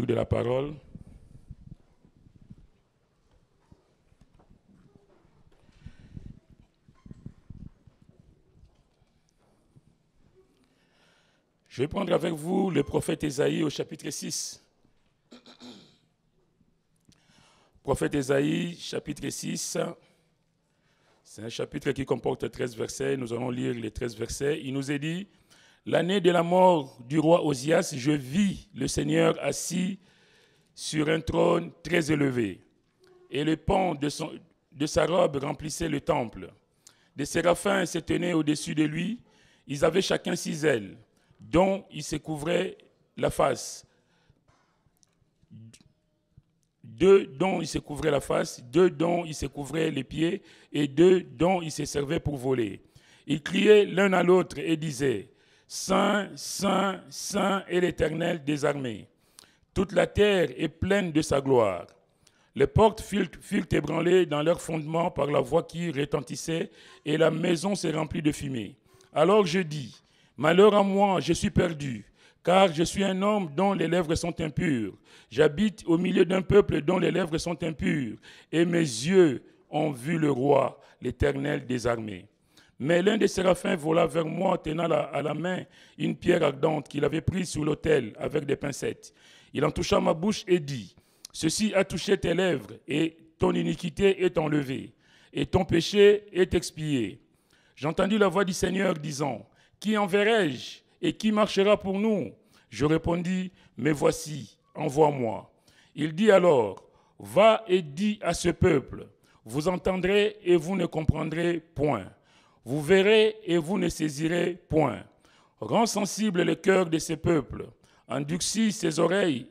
lecture de la parole. Je vais prendre avec vous le prophète Ésaïe au chapitre 6. Prophète Ésaïe, chapitre 6. C'est un chapitre qui comporte 13 versets. Nous allons lire les 13 versets. Il nous est dit: l'année de la mort du roi Osias, je vis le Seigneur assis sur un trône très élevé, et le pan de sa robe remplissait le temple. Des séraphins se tenaient au-dessus de lui. Ils avaient chacun 6 ailes, dont ils se couvraient la face. 2 dont ils se couvraient la face, 2 dont ils se couvraient les pieds, et 2 dont ils se servaient pour voler. Ils criaient l'un à l'autre et disaient: Saint, Saint, Saint est l'Éternel des armées. Toute la terre est pleine de sa gloire. Les portes furent ébranlées dans leur fondement par la voix qui retentissait, et la maison s'est remplie de fumée. Alors je dis: malheur à moi, je suis perdu, car je suis un homme dont les lèvres sont impures. J'habite au milieu d'un peuple dont les lèvres sont impures, et mes yeux ont vu le roi, l'Éternel des armées. Mais l'un des séraphins vola vers moi, tenant à la main une pierre ardente qu'il avait prise sur l'autel avec des pincettes. Il en toucha ma bouche et dit: ceci a touché tes lèvres, et ton iniquité est enlevée, et ton péché est expié. J'entendis la voix du Seigneur disant: qui enverrai-je, et qui marchera pour nous? Je répondis: mais voici, envoie-moi. Il dit alors: va et dis à ce peuple, vous entendrez et vous ne comprendrez point. Vous verrez et vous ne saisirez point. Rends sensible le cœur de ce peuple, endurcis ses oreilles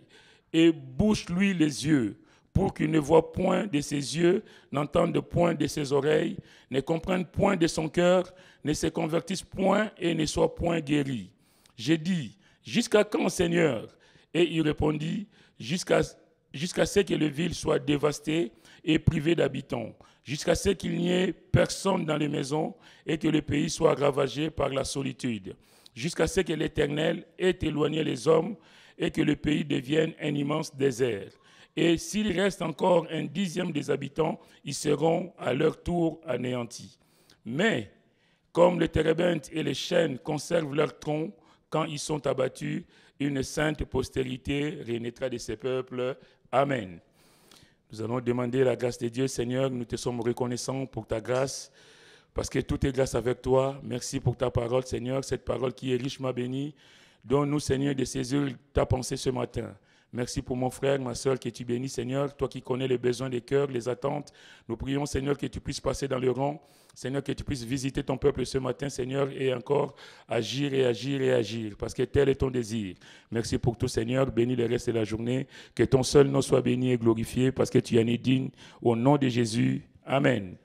et bouche-lui les yeux, pour qu'il ne voie point de ses yeux, n'entende point de ses oreilles, ne comprenne point de son cœur, ne se convertisse point et ne soit point guéri. J'ai dit: jusqu'à quand, Seigneur? Et il répondit: jusqu'à ce que les villes soient dévastées et privées d'habitants, jusqu'à ce qu'il n'y ait personne dans les maisons et que le pays soit ravagé par la solitude, jusqu'à ce que l'Éternel ait éloigné les hommes et que le pays devienne un immense désert. Et s'il reste encore 1/10 des habitants, ils seront à leur tour anéantis. Mais comme les térébintes et les chênes conservent leur tronc quand ils sont abattus, une sainte postérité renaîtra de ces peuples. Amen. Nous allons demander la grâce de Dieu. Seigneur, nous te sommes reconnaissants pour ta grâce, parce que tout est grâce avec toi. Merci pour ta parole, Seigneur, cette parole qui est richement bénie. Donne-nous, Seigneur, de saisir ta pensée ce matin. Merci pour mon frère, ma soeur, que tu bénis, Seigneur, toi qui connais les besoins des cœurs, les attentes. Nous prions, Seigneur, que tu puisses passer dans le rang. Seigneur, que tu puisses visiter ton peuple ce matin, Seigneur, et encore agir et agir et agir, parce que tel est ton désir. Merci pour tout, Seigneur. Bénis le reste de la journée. Que ton seul nom soit béni et glorifié, parce que tu en es digne. Au nom de Jésus. Amen.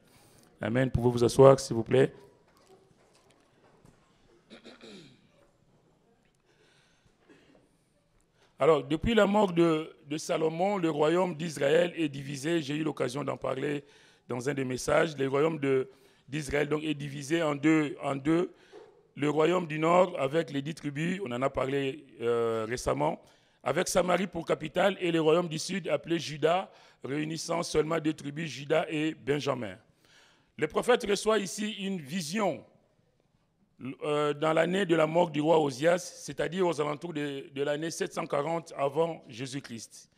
Amen. Pouvez-vous vous asseoir, s'il vous plaît? Alors, depuis la mort de Salomon, le royaume d'Israël est divisé. J'ai eu l'occasion d'en parler dans un des messages. Le royaume d'Israël donc est divisé en deux. Le royaume du nord avec les 10 tribus, on en a parlé récemment, avec Samarie pour capitale, et le royaume du sud appelé Juda, réunissant seulement 2 tribus, Juda et Benjamin. Le prophète reçoit ici une vision dans l'année de la mort du roi Osias, c'est-à-dire aux alentours de l'année 740 avant Jésus-Christ.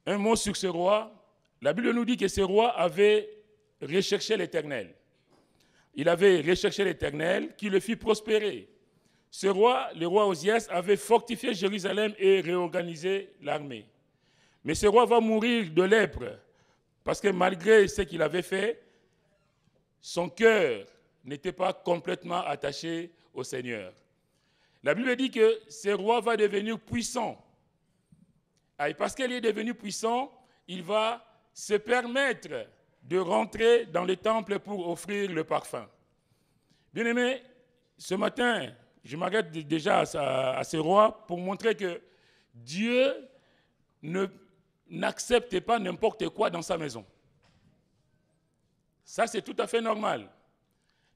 Un mot sur ce roi. La Bible nous dit que ce roi avait recherché l'Éternel. Il avait recherché l'Éternel qui le fit prospérer. Ce roi, le roi Osias, avait fortifié Jérusalem et réorganisé l'armée. Mais ce roi va mourir de lèpre, parce que malgré ce qu'il avait fait, son cœur n'était pas complètement attaché au Seigneur. La Bible dit que ce roi va devenir puissant. Et parce qu'il est devenu puissant, il va se permettre de rentrer dans le temple pour offrir le parfum. Bien-aimés, ce matin, je m'arrête déjà à ce roi pour montrer que Dieu n'accepte pas n'importe quoi dans sa maison. Ça, c'est tout à fait normal.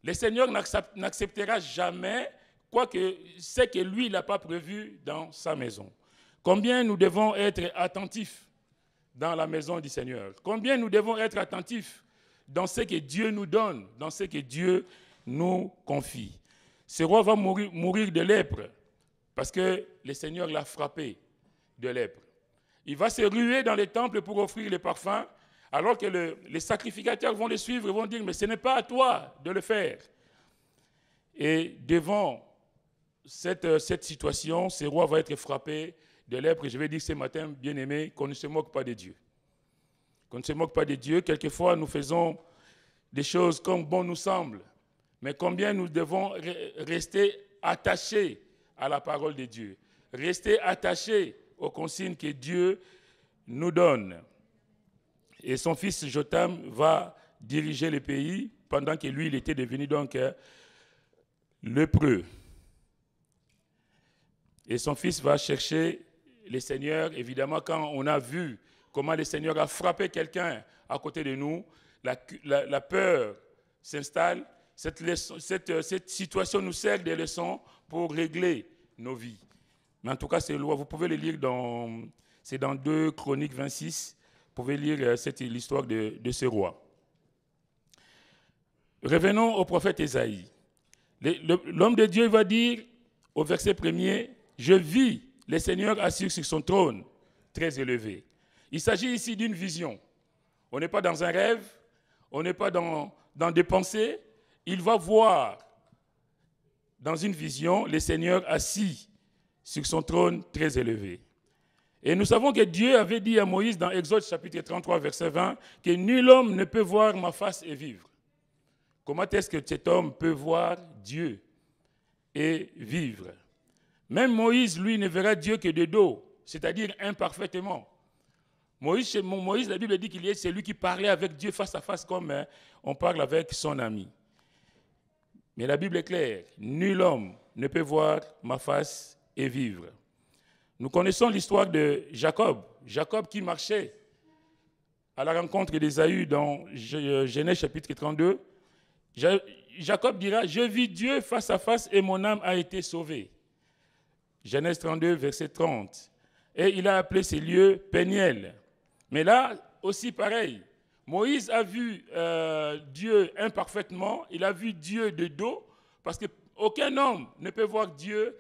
Le Seigneur n'acceptera jamais ce que lui, il n'a pas prévu dans sa maison. Combien nous devons être attentifs dans la maison du Seigneur. Combien nous devons être attentifs dans ce que Dieu nous donne, dans ce que Dieu nous confie. Ce roi va mourir de lèpre parce que le Seigneur l'a frappé de lèpre. Il va se ruer dans les temples pour offrir les parfums, alors que les sacrificateurs vont le suivre et vont dire « mais ce n'est pas à toi de le faire ». Et devant cette situation, ce roi va être frappé de lèpre. Et je vais dire ce matin, bien-aimés, qu'on ne se moque pas de Dieu. Qu'on ne se moque pas de Dieu. Quelquefois, nous faisons des choses comme bon nous semble. Mais combien nous devons rester attachés à la parole de Dieu. Rester attachés aux consignes que Dieu nous donne. Et son fils Jotam va diriger le pays pendant que lui, il était devenu donc lépreux. Et son fils va chercher le Seigneur. Évidemment, quand on a vu comment le Seigneur a frappé quelqu'un à côté de nous, la peur s'installe. Cette situation nous sert de leçon pour régler nos vies. Mais en tout cas, vous pouvez le lire c'est dans 2 Chroniques 26. Vous pouvez lire l'histoire de ce roi. Revenons au prophète Ésaïe. L'homme de Dieu va dire au verset 1er, « Je vis le Seigneur assis sur son trône, très élevé. » Il s'agit ici d'une vision. On n'est pas dans un rêve, on n'est pas dans des pensées. Il va voir dans une vision le Seigneur assis sur son trône très élevé. Et nous savons que Dieu avait dit à Moïse dans Exode chapitre 33, verset 20, que nul homme ne peut voir ma face et vivre. Comment est-ce que cet homme peut voir Dieu et vivre? Même Moïse, lui, ne verra Dieu que de dos, c'est-à-dire imparfaitement. Moïse, la Bible dit qu'il est celui qui parlait avec Dieu face à face comme on parle avec son ami. Mais la Bible est claire, nul homme ne peut voir ma face et vivre. Nous connaissons l'histoire de Jacob. Jacob qui marchait à la rencontre d'Ésaü dans Genèse chapitre 32. Jacob dira, « Je vis Dieu face à face et mon âme a été sauvée. » Genèse 32, verset 30. Et il a appelé ces lieux Péniel. Mais là, aussi pareil, Moïse a vu Dieu imparfaitement, il a vu Dieu de dos, parce qu'aucun homme ne peut voir Dieu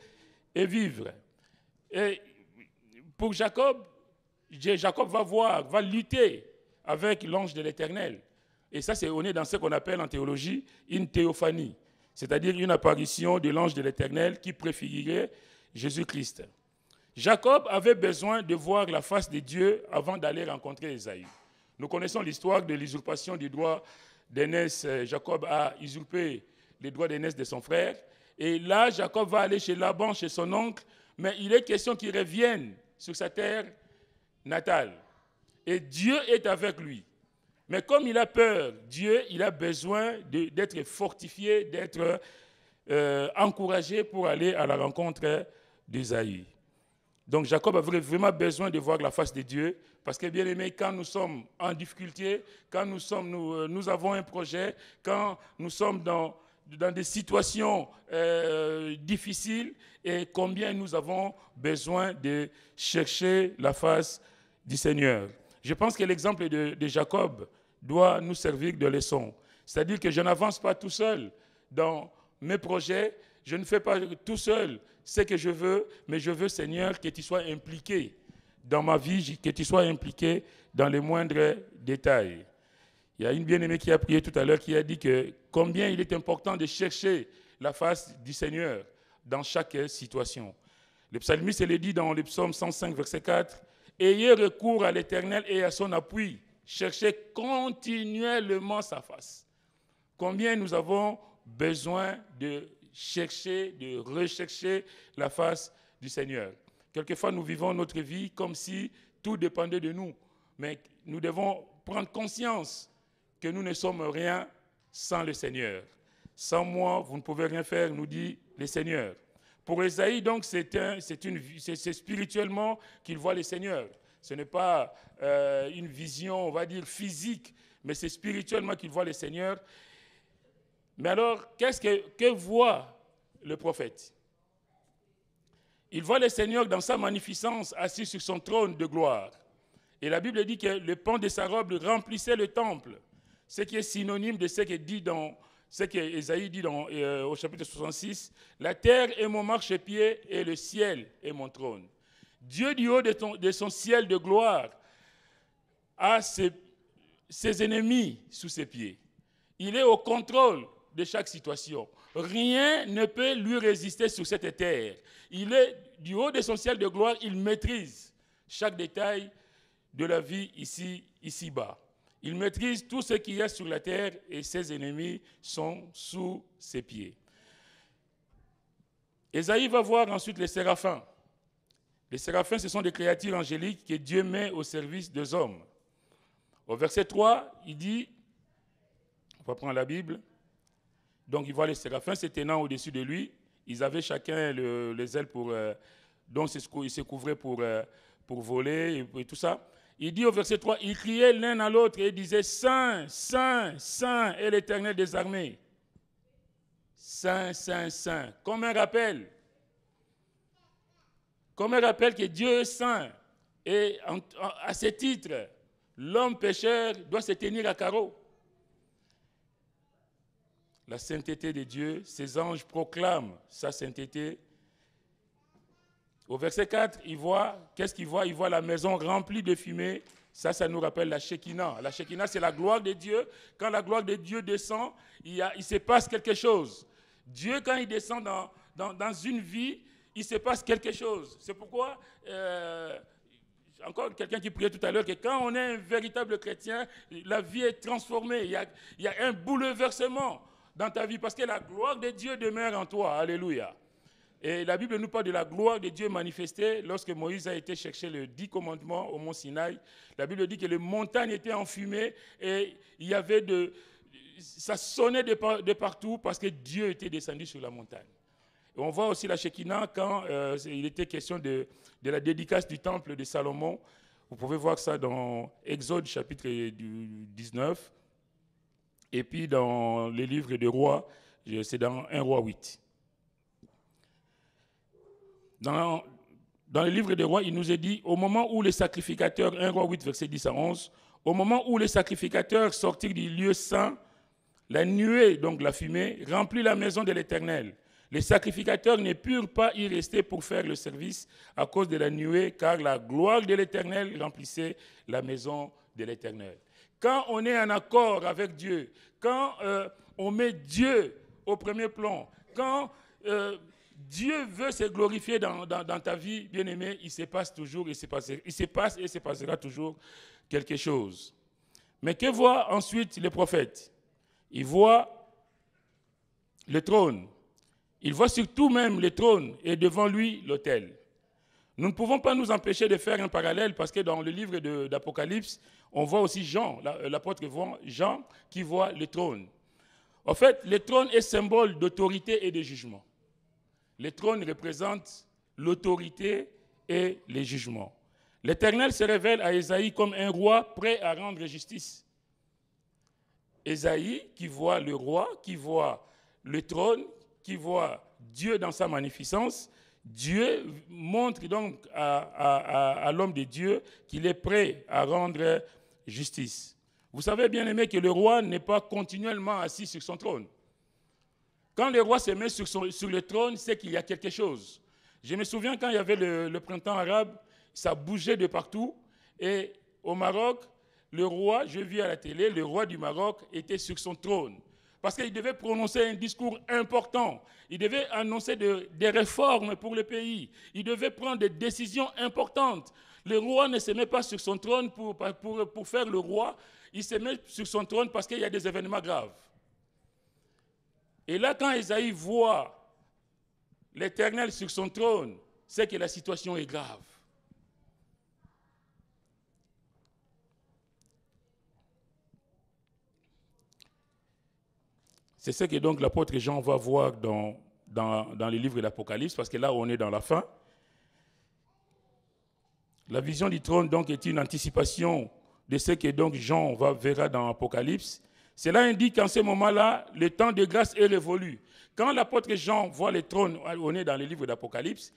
et vivre. Et pour Jacob va lutter avec l'ange de l'Éternel. Et ça, on est dans ce qu'on appelle en théologie une théophanie, c'est-à-dire une apparition de l'ange de l'Éternel qui préfigurait Jésus-Christ. Jacob avait besoin de voir la face de Dieu avant d'aller rencontrer Ésaü. Nous connaissons l'histoire de l'usurpation du droit d'aînesse. Jacob a usurpé les droits d'aînesse de son frère. Et là, Jacob va aller chez Laban, chez son oncle, mais il est question qu'il revienne sur sa terre natale. Et Dieu est avec lui. Mais comme il a peur, Dieu, il a besoin d'être fortifié, d'être encouragé pour aller à la rencontre d'Ésaü. Donc Jacob avait vraiment besoin de voir la face de Dieu, parce que bien aimé, quand nous sommes en difficulté, quand nous avons un projet, quand nous sommes dans des situations difficiles, et combien nous avons besoin de chercher la face du Seigneur. Je pense que l'exemple de Jacob doit nous servir de leçon. C'est-à-dire que je n'avance pas tout seul dans mes projets, je ne fais pas tout seul ce que je veux, mais je veux, Seigneur, que tu sois impliqué dans ma vie, que tu sois impliqué dans les moindres détails. Il y a une bien-aimée qui a prié tout à l'heure, qui a dit que combien il est important de chercher la face du Seigneur dans chaque situation. Le psalmiste le dit dans le psaume 105, verset 4, « Ayez recours à l'Éternel et à son appui, cherchez continuellement sa face. » Combien nous avons besoin de chercher, de rechercher la face du Seigneur. Quelquefois, nous vivons notre vie comme si tout dépendait de nous. Mais nous devons prendre conscience que nous ne sommes rien sans le Seigneur. Sans moi, vous ne pouvez rien faire, nous dit le Seigneur. Pour Ésaïe, donc, c'est spirituellement qu'il voit le Seigneur. Ce n'est pas une vision, on va dire, physique, mais c'est spirituellement qu'il voit le Seigneur. Mais alors, que voit le prophète? Il voit le Seigneur dans sa magnificence assis sur son trône de gloire. Et la Bible dit que le pan de sa robe remplissait le temple, ce qui est synonyme de ce qu'Ésaïe dit au chapitre 66, « La terre est mon marchepied et le ciel est mon trône. » Dieu du haut de son ciel de gloire a ses ennemis sous ses pieds. Il est au contrôle de chaque situation. Rien ne peut lui résister sur cette terre. Il est du haut de son ciel de gloire, il maîtrise chaque détail de la vie ici-bas. Il maîtrise tout ce qu'il y a sur la terre et ses ennemis sont sous ses pieds. Ésaïe va voir ensuite les séraphins. Les séraphins, ce sont des créatures angéliques que Dieu met au service des hommes. Au verset 3, il dit, on va prendre la Bible, donc il voit les séraphins se tenant au-dessus de lui. Ils avaient chacun les ailes dont ils se couvraient pour voler et tout ça. Il dit au verset 3, ils criaient l'un à l'autre et disaient, Saint, Saint, Saint est l'Éternel des armées. Saint, Saint, Saint. Comme un rappel. Comme un rappel que Dieu est saint. Et à ce titre, l'homme pécheur doit se tenir à carreau. La sainteté de Dieu, ses anges proclament sa sainteté. Au verset 4, qu'est-ce qu'il voit? Il voit la maison remplie de fumée. Ça nous rappelle la Shekinah. La Shekinah, c'est la gloire de Dieu. Quand la gloire de Dieu descend, il se passe quelque chose. Dieu, quand il descend dans une vie, il se passe quelque chose. C'est pourquoi, encore quelqu'un qui priait tout à l'heure, que quand on est un véritable chrétien, la vie est transformée. Il y a un bouleversement dans ta vie parce que la gloire de Dieu demeure en toi. Alléluia. Et la Bible nous parle de la gloire de Dieu manifestée lorsque Moïse a été chercher les 10 commandements au mont Sinaï. La Bible dit que les montagnes étaient enfumées et il y avait ça sonnait de partout parce que Dieu était descendu sur la montagne. Et on voit aussi la Shekinah quand il était question de la dédicace du temple de Salomon. Vous pouvez voir ça dans Exode chapitre 19 et puis dans les livres des rois, c'est dans 1 roi 8. Dans le livre des rois, il nous est dit, au moment où les sacrificateurs, 1 roi 8, verset 10 à 11, au moment où les sacrificateurs sortirent du lieu saint, la nuée, donc la fumée, remplit la maison de l'Éternel. Les sacrificateurs ne purent pas y rester pour faire le service à cause de la nuée, car la gloire de l'Éternel remplissait la maison de l'Éternel. Quand on est en accord avec Dieu, quand on met Dieu au premier plan, quand Dieu veut se glorifier dans ta vie, bien-aimé, il se passe et se passera toujours quelque chose. Mais que voient ensuite les prophètes? Ils voient le trône. Ils voient surtout même le trône et devant lui l'autel. Nous ne pouvons pas nous empêcher de faire un parallèle parce que dans le livre d'Apocalypse, on voit aussi Jean, l'apôtre Jean, qui voit le trône. En fait, le trône est symbole d'autorité et de jugement. Le trône représente l'autorité et les jugements. L'Éternel se révèle à Ésaïe comme un roi prêt à rendre justice. Ésaïe qui voit le roi, qui voit le trône, qui voit Dieu dans sa magnificence, Dieu montre donc à l'homme de Dieu qu'il est prêt à rendre justice. Vous savez bien aimé que le roi n'est pas continuellement assis sur son trône. Quand le roi se met sur le trône, c'est qu'il y a quelque chose. Je me souviens quand il y avait le printemps arabe, ça bougeait de partout. Et au Maroc, le roi, je vis à la télé, le roi du Maroc était sur son trône. Parce qu'il devait prononcer un discours important. Il devait annoncer des réformes pour le pays. Il devait prendre des décisions importantes. Le roi ne se met pas sur son trône pour faire le roi. Il se met sur son trône parce qu'il y a des événements graves. Et là, quand Ésaïe voit l'Éternel sur son trône, c'est que la situation est grave. C'est ce que donc l'apôtre Jean va voir dans les livres de l'Apocalypse, parce que là, on est dans la fin. La vision du trône donc est une anticipation de ce que donc Jean verra dans l'Apocalypse. Cela indique qu'en ce moment-là, le temps de grâce est révolu. Quand l'apôtre Jean voit le trône, on est dans les livres d'Apocalypse,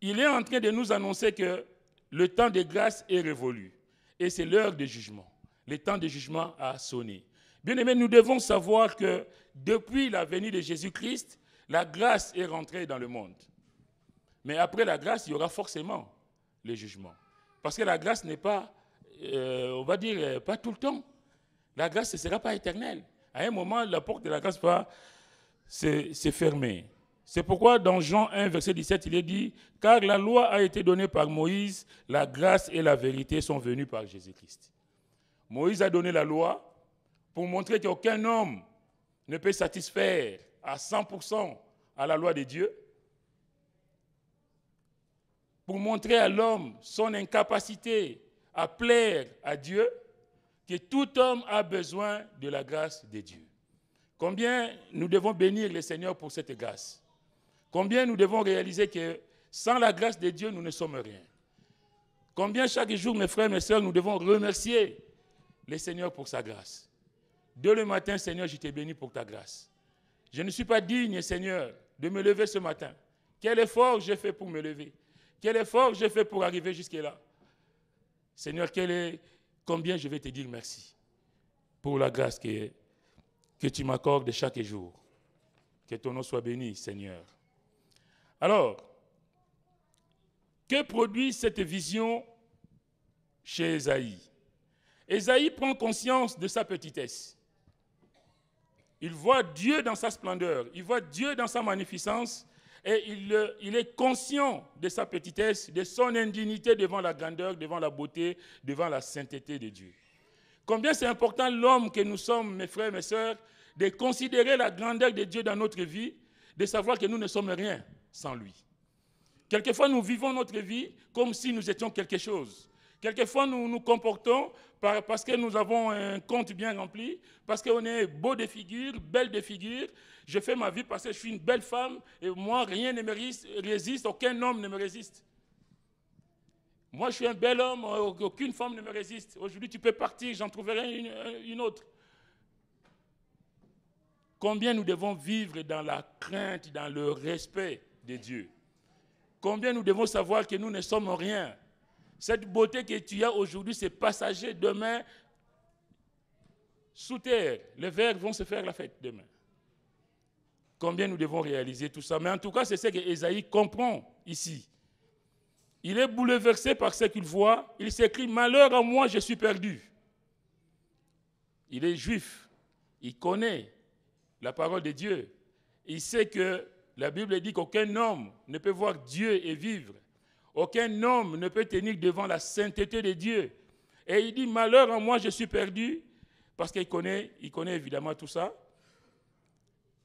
il est en train de nous annoncer que le temps de grâce est révolu. Et c'est l'heure de jugement. Le temps de jugement a sonné. Bien-aimés, nous devons savoir que depuis la venue de Jésus-Christ, la grâce est rentrée dans le monde. Mais après la grâce, il y aura forcément le jugement. Parce que la grâce n'est pas, on va dire, pas tout le temps. La grâce ne sera pas éternelle. À un moment, la porte de la grâce va se fermer. C'est pourquoi dans Jean 1, verset 17, il est dit « Car la loi a été donnée par Moïse, la grâce et la vérité sont venues par Jésus-Christ. » Moïse a donné la loi pour montrer qu'aucun homme ne peut satisfaire à 100% à la loi de Dieu, pour montrer à l'homme son incapacité à plaire à Dieu, que tout homme a besoin de la grâce de Dieu. Combien nous devons bénir le Seigneur pour cette grâce? Combien nous devons réaliser que sans la grâce de Dieu, nous ne sommes rien? Combien chaque jour, mes frères et mes sœurs, nous devons remercier le Seigneur pour sa grâce? Dès le matin, Seigneur, je te bénis pour ta grâce. Je ne suis pas digne, Seigneur, de me lever ce matin. Quel effort j'ai fait pour me lever? Quel effort j'ai fait pour arriver jusque-là? Seigneur, combien je vais te dire merci pour la grâce que tu m'accordes chaque jour. Que ton nom soit béni, Seigneur. Alors, que produit cette vision chez Ésaïe? Ésaïe prend conscience de sa petitesse. Il voit Dieu dans sa splendeur, il voit Dieu dans sa magnificence, et il est conscient de sa petitesse, de son indignité devant la grandeur, devant la beauté, devant la sainteté de Dieu. Combien c'est important l'homme que nous sommes, mes frères, mes sœurs, de considérer la grandeur de Dieu dans notre vie, de savoir que nous ne sommes rien sans lui. Quelquefois, nous vivons notre vie comme si nous étions quelque chose. Quelquefois, nous nous comportons parce que nous avons un compte bien rempli, parce qu'on est beau de figure, belle de figure. Je fais ma vie parce que je suis une belle femme et moi, rien ne me résiste, aucun homme ne me résiste. Moi, je suis un bel homme, aucune femme ne me résiste. Aujourd'hui, tu peux partir, j'en trouverai une autre. Combien nous devons vivre dans la crainte, dans le respect de Dieu? Combien nous devons savoir que nous ne sommes rien? Cette beauté que tu as aujourd'hui, c'est passager. Demain, sous terre, les vers vont se faire la fête demain. Combien nous devons réaliser tout ça? Mais en tout cas, c'est ce que Ésaïe comprend ici. Il est bouleversé par ce qu'il voit. Il s'écrie « Malheur à moi, je suis perdu ». Il est juif. Il connaît la parole de Dieu. Il sait que la Bible dit qu'aucun homme ne peut voir Dieu et vivre. Aucun homme ne peut tenir devant la sainteté de Dieu. Et il dit, malheur à moi, je suis perdu, parce qu'il connaît évidemment tout ça.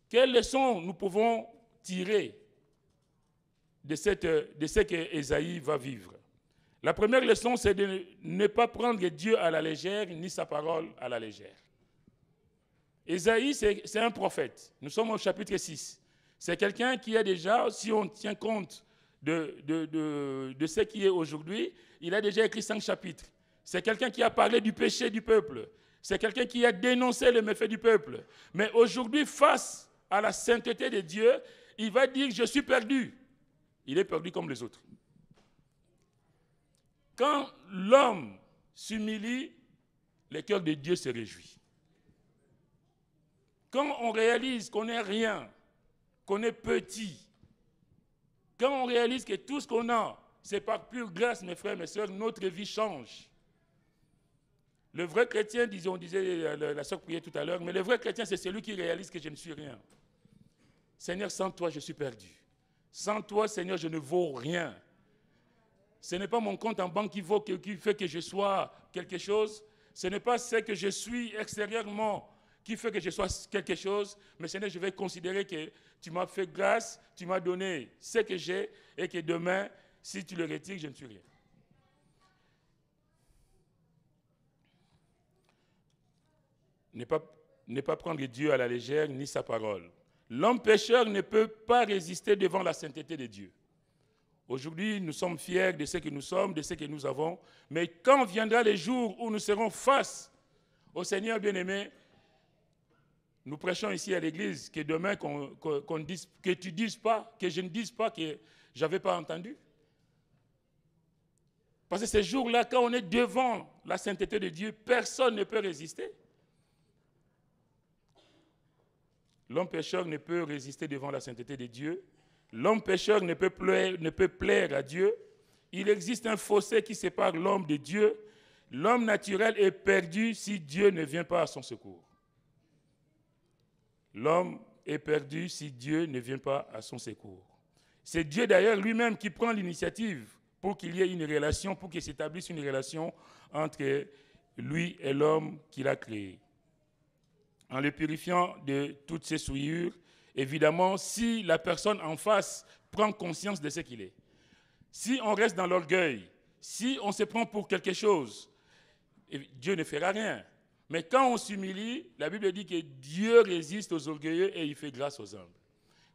Quelles leçons nous pouvons tirer de ce que Ésaïe va vivre? La première leçon, c'est de ne pas prendre Dieu à la légère, ni sa parole à la légère. Ésaïe, c'est un prophète. Nous sommes au chapitre 6. C'est quelqu'un qui a déjà, si on tient compte de ce qui est aujourd'hui, il a déjà écrit 5 chapitres. C'est quelqu'un qui a parlé du péché du peuple. C'est quelqu'un qui a dénoncé le méfait du peuple. Mais aujourd'hui, face à la sainteté de Dieu, il va dire « Je suis perdu ». Il est perdu comme les autres. Quand l'homme s'humilie, le cœur de Dieu se réjouit. Quand on réalise qu'on n'est rien, qu'on est petit, quand on réalise que tout ce qu'on a, c'est par pure grâce, mes frères, mes sœurs, notre vie change. Le vrai chrétien, on disait, la sœur priait tout à l'heure, mais le vrai chrétien, c'est celui qui réalise que je ne suis rien. Seigneur, sans toi, je suis perdu. Sans toi, Seigneur, je ne vaux rien. Ce n'est pas mon compte en banque qui fait que je sois quelque chose. Ce n'est pas ce que je suis extérieurement qui fait que je sois quelque chose. Mais Seigneur, je vais considérer que tu m'as fait grâce, tu m'as donné ce que j'ai et que demain, si tu le retires, je ne suis rien. Ne pas prendre Dieu à la légère ni sa parole. L'homme pécheur ne peut pas résister devant la sainteté de Dieu. Aujourd'hui, nous sommes fiers de ce que nous sommes, de ce que nous avons, mais quand viendra le jour où nous serons face au Seigneur bien-aimé, nous prêchons ici à l'église que demain, que tu dises pas, que je ne dise pas que je n'avais pas entendu. Parce que ces jours-là, quand on est devant la sainteté de Dieu, personne ne peut résister. L'homme pécheur ne peut résister devant la sainteté de Dieu. L'homme pécheur ne peut plaire à Dieu. Il existe un fossé qui sépare l'homme de Dieu. L'homme naturel est perdu si Dieu ne vient pas à son secours. L'homme est perdu si Dieu ne vient pas à son secours. C'est Dieu d'ailleurs lui-même qui prend l'initiative pour qu'il y ait une relation, pour qu'il s'établisse une relation entre lui et l'homme qu'il a créé. En le purifiant de toutes ses souillures, évidemment, si la personne en face prend conscience de ce qu'il est, si on reste dans l'orgueil, si on se prend pour quelque chose, Dieu ne fera rien. Mais quand on s'humilie, la Bible dit que Dieu résiste aux orgueilleux et il fait grâce aux humbles.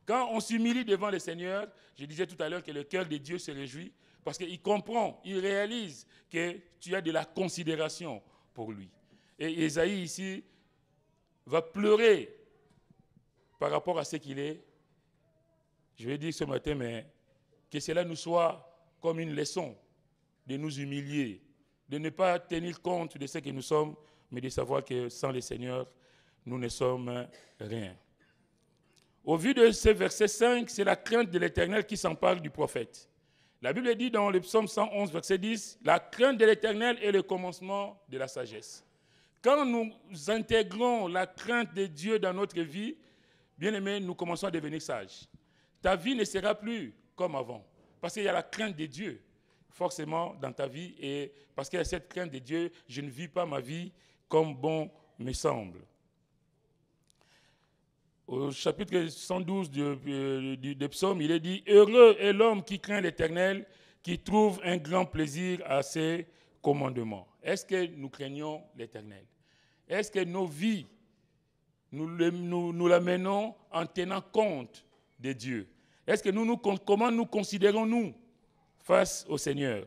Quand on s'humilie devant le Seigneur, je disais tout à l'heure que le cœur de Dieu se réjouit parce qu'il comprend, il réalise que tu as de la considération pour lui. Et Ésaïe ici va pleurer par rapport à ce qu'il est. Je vais dire ce matin, mais que cela nous soit comme une leçon de nous humilier, de ne pas tenir compte de ce que nous sommes, mais de savoir que sans le Seigneur, nous ne sommes rien. Au vu de ce verset 5, c'est la crainte de l'Éternel qui s'empare du prophète. La Bible dit dans le psaume 111, verset 10, « La crainte de l'Éternel est le commencement de la sagesse. » Quand nous intégrons la crainte de Dieu dans notre vie, bien aimé, nous commençons à devenir sages. Ta vie ne sera plus comme avant, parce qu'il y a la crainte de Dieu, forcément, dans ta vie, et parce qu'il y a cette crainte de Dieu, je ne vis pas ma vie comme bon me semble. Au chapitre 112 du psaume, il est dit « Heureux est l'homme qui craint l'Éternel, qui trouve un grand plaisir à ses commandements. » Est-ce que nous craignons l'Éternel? Est-ce que nos vies, nous la menons en tenant compte de Dieu? Est-ce que comment nous considérons-nous face au Seigneur?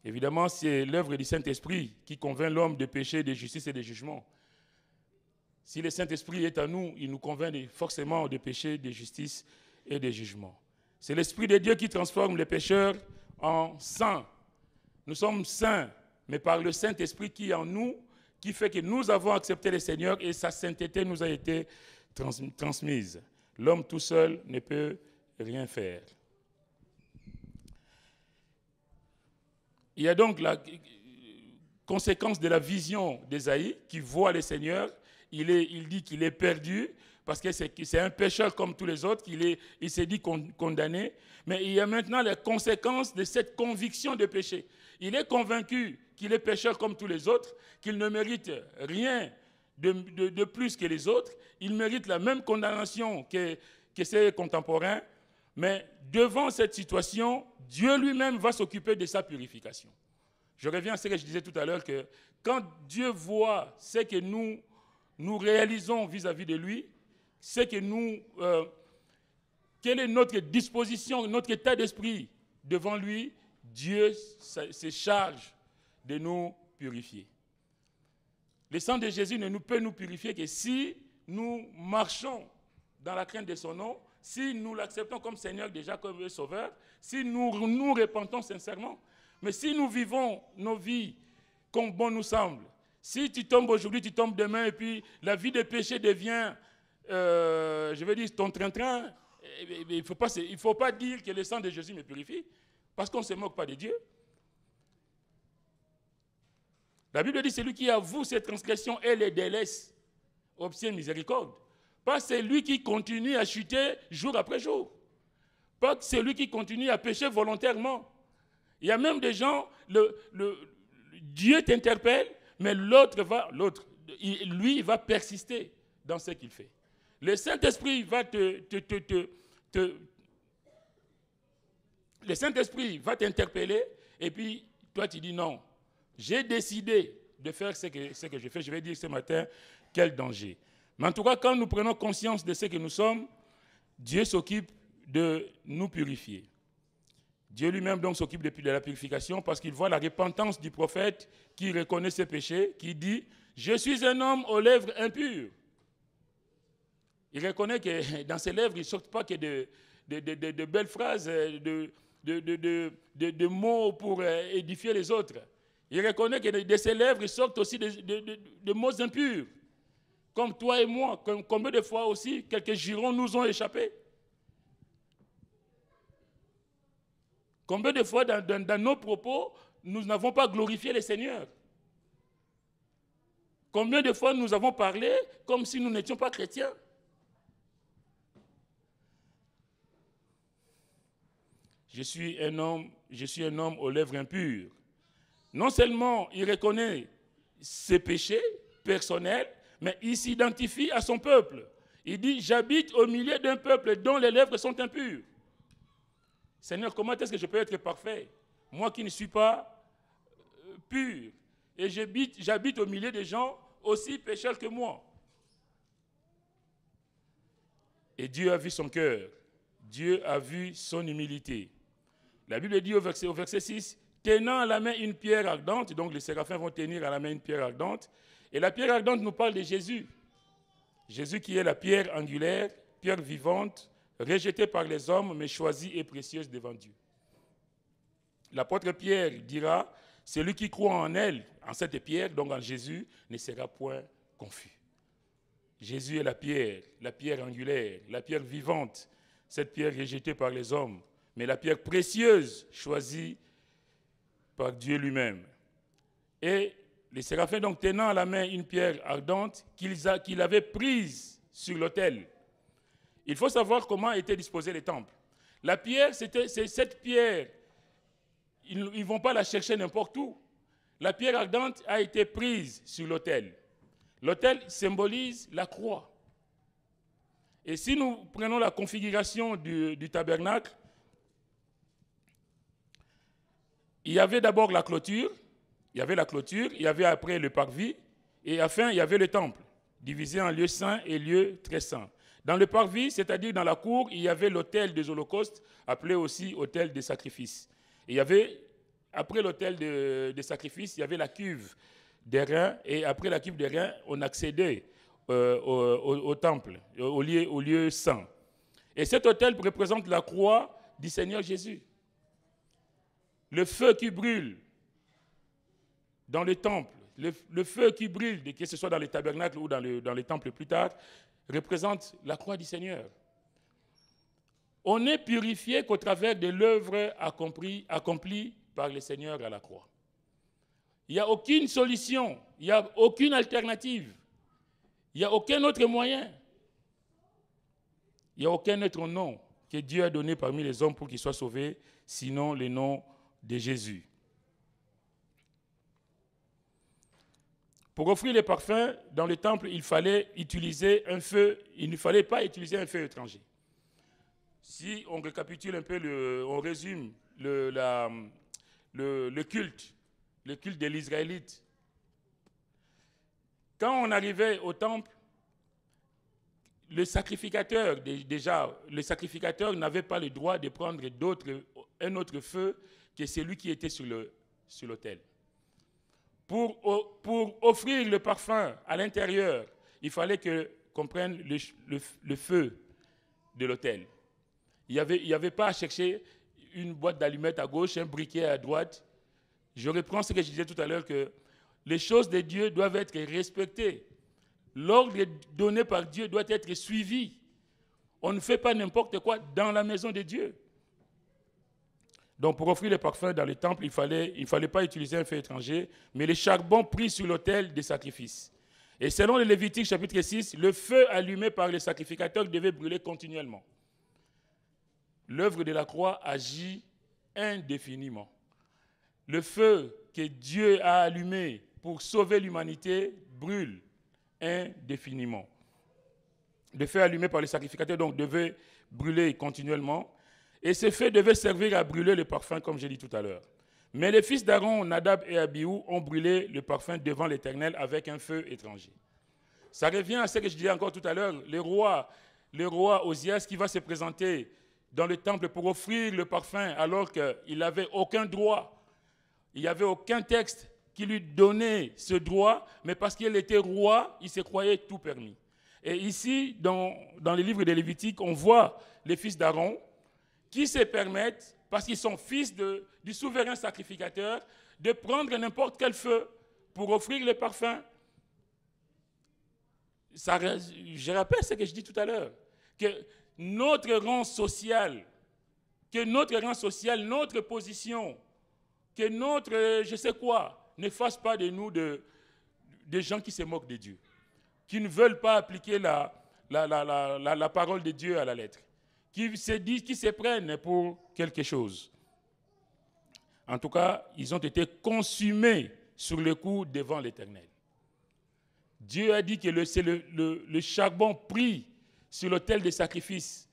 Évidemment, c'est l'œuvre du Saint-Esprit qui convainc l'homme de péché, de justice et de jugement. Si le Saint-Esprit est en nous, il nous convainc forcément de péché, de justice et de jugement. C'est l'Esprit de Dieu qui transforme les pécheurs en saints. Nous sommes saints, mais par le Saint-Esprit qui est en nous, qui fait que nous avons accepté le Seigneur et sa sainteté nous a été transmise. L'homme tout seul ne peut rien faire. Il y a donc la conséquence de la vision d'Ésaïe qui voit le Seigneur. Il dit qu'il est perdu parce que c'est un pécheur comme tous les autres, il s'est dit condamné. Mais il y a maintenant les conséquences de cette conviction de péché. Il est convaincu qu'il est pécheur comme tous les autres, qu'il ne mérite rien de plus que les autres. Il mérite la même condamnation que ses contemporains. Mais devant cette situation, Dieu lui-même va s'occuper de sa purification. Je reviens à ce que je disais tout à l'heure, que quand Dieu voit ce que nous réalisons vis-à-vis de lui, quelle est notre disposition, notre état d'esprit devant lui, Dieu se charge de nous purifier. Le sang de Jésus ne peut nous purifier que si nous marchons dans la crainte de son nom, si nous l'acceptons comme Seigneur déjà, comme Sauveur, si nous nous repentons sincèrement. Mais si nous vivons nos vies comme bon nous semble, si tu tombes aujourd'hui, tu tombes demain, et puis la vie de péché devient, je veux dire, ton train-train, il ne faut pas dire que le sang de Jésus me purifie, parce qu'on ne se moque pas de Dieu. La Bible dit, celui qui avoue ses transgressions et les délaisse, obtient miséricorde. Pas celui qui continue à chuter jour après jour. Pas celui qui continue à pécher volontairement. Il y a même des gens, Dieu t'interpelle, mais lui, va persister dans ce qu'il fait. Le Saint-Esprit va le Saint-Esprit va t'interpeller, et puis toi tu dis non, j'ai décidé de faire ce que je fais. Je vais dire ce matin, quel danger. Mais en tout cas, quand nous prenons conscience de ce que nous sommes, Dieu s'occupe de nous purifier. Dieu lui-même donc s'occupe de la purification parce qu'il voit la repentance du prophète qui reconnaît ses péchés, qui dit « Je suis un homme aux lèvres impures ». Il reconnaît que dans ses lèvres, il ne sortent pas que de belles phrases, de mots pour édifier les autres. Il reconnaît que de ses lèvres sortent aussi de mots impurs. Comme toi et moi, combien de fois aussi quelques jurons nous ont échappé. Combien de fois dans nos propos, nous n'avons pas glorifié le Seigneur. Combien de fois nous avons parlé comme si nous n'étions pas chrétiens. Je suis un homme aux lèvres impures. Non seulement il reconnaît ses péchés personnels, mais il s'identifie à son peuple. Il dit, j'habite au milieu d'un peuple dont les lèvres sont impures. Seigneur, comment est-ce que je peux être parfait? Moi qui ne suis pas pur. Et j'habite au milieu des gens aussi pécheurs que moi. Et Dieu a vu son cœur. Dieu a vu son humilité. La Bible dit au verset 6, tenant à la main une pierre ardente, donc les séraphins vont tenir à la main une pierre ardente, et la pierre ardente nous parle de Jésus. Jésus qui est la pierre angulaire, pierre vivante, rejetée par les hommes, mais choisie et précieuse devant Dieu. L'apôtre Pierre dira, celui qui croit en elle, en cette pierre, donc en Jésus, ne sera point confus. Jésus est la pierre angulaire, la pierre vivante, cette pierre rejetée par les hommes, mais la pierre précieuse choisie par Dieu lui-même. Et les séraphins, donc, tenant à la main une pierre ardente qu'il avait prise sur l'autel. Il faut savoir comment étaient disposés les temples. La pierre, c'est cette pierre. Ils ne vont pas la chercher n'importe où. La pierre ardente a été prise sur l'autel. L'autel symbolise la croix. Et si nous prenons la configuration du tabernacle, il y avait d'abord la clôture, il y avait après le parvis, et enfin il y avait le temple, divisé en lieu saint et lieu très saint. Dans le parvis, c'est-à-dire dans la cour, il y avait l'autel des holocaustes, appelé aussi autel des sacrifices. Et il y avait, après l'autel des sacrifices, il y avait la cuve des reins, et après la cuve des reins, on accédait au temple, au lieu saint. Et cet autel représente la croix du Seigneur Jésus. Le feu qui brûle dans le temple, le feu qui brûle, que ce soit dans les tabernacles ou dans les temples plus tard, représente la croix du Seigneur. On n'est purifié qu'au travers de l'œuvre accomplie par le Seigneur à la croix. Il n'y a aucune solution, il n'y a aucune alternative, il n'y a aucun autre moyen, il n'y a aucun autre nom que Dieu a donné parmi les hommes pour qu'ils soient sauvés, sinon le nom de Jésus. Pour offrir les parfums dans le temple, il fallait utiliser un feu, il ne fallait pas utiliser un feu étranger. Si on récapitule un peu, on résume le culte de l'Israélite. Quand on arrivait au temple, le sacrificateur n'avait pas le droit de prendre un autre feu que celui qui était sur l'autel. Pour offrir le parfum à l'intérieur, il fallait qu'on prenne le feu de l'autel. Il n'y avait pas à chercher une boîte d'allumettes à gauche, un briquet à droite. Je reprends ce que je disais tout à l'heure, que les choses de Dieu doivent être respectées. L'ordre donné par Dieu doit être suivi. On ne fait pas n'importe quoi dans la maison de Dieu. Donc pour offrir les parfums dans le temple, il ne fallait pas utiliser un feu étranger, mais le charbon pris sur l'autel des sacrifices. Et selon le Lévitique chapitre 6, le feu allumé par les sacrificateurs devait brûler continuellement. L'œuvre de la croix agit indéfiniment. Le feu que Dieu a allumé pour sauver l'humanité brûle indéfiniment. Le feu allumé par les sacrificateurs donc devait brûler continuellement. Et ce feu devait servir à brûler le parfum, comme j'ai dit tout à l'heure. Mais les fils d'Aaron, Nadab et Abihu, ont brûlé le parfum devant l'Éternel avec un feu étranger. Ça revient à ce que je disais encore tout à l'heure, le roi Osias qui va se présenter dans le temple pour offrir le parfum alors qu'il n'avait aucun droit. Il n'y avait aucun texte qui lui donnait ce droit, mais parce qu'il était roi, il se croyait tout permis. Et ici, dans les livres de Lévitique, on voit les fils d'Aaron qui se permettent parce qu'ils sont fils du souverain sacrificateur, de prendre n'importe quel feu pour offrir le parfum. Je rappelle ce que je dis tout à l'heure, que notre rang social, notre position, que notre je sais quoi, ne fasse pas de nous des gens qui se moquent de Dieu, qui ne veulent pas appliquer la parole de Dieu à la lettre, qui se prennent pour quelque chose. En tout cas, ils ont été consumés sur le coup devant l'Éternel. Dieu a dit que c'est le charbon pris sur l'autel des sacrifices.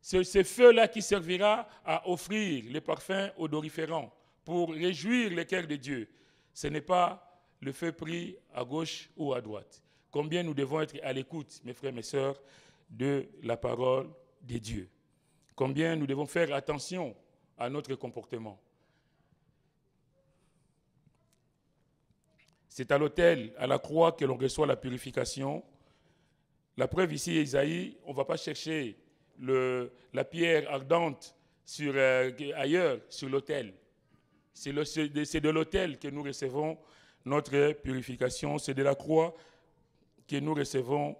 C'est ce feu-là qui servira à offrir les parfums odoriférants pour réjouir le cœur de Dieu. Ce n'est pas le feu pris à gauche ou à droite. Combien nous devons être à l'écoute, mes frères et mes sœurs, de la parole de Dieu. Combien nous devons faire attention à notre comportement. C'est à l'autel, à la croix, que l'on reçoit la purification. La preuve ici, Isaïe, on ne va pas chercher la pierre ardente ailleurs, sur l'autel. C'est de l'autel que nous recevons notre purification. C'est de la croix que nous recevons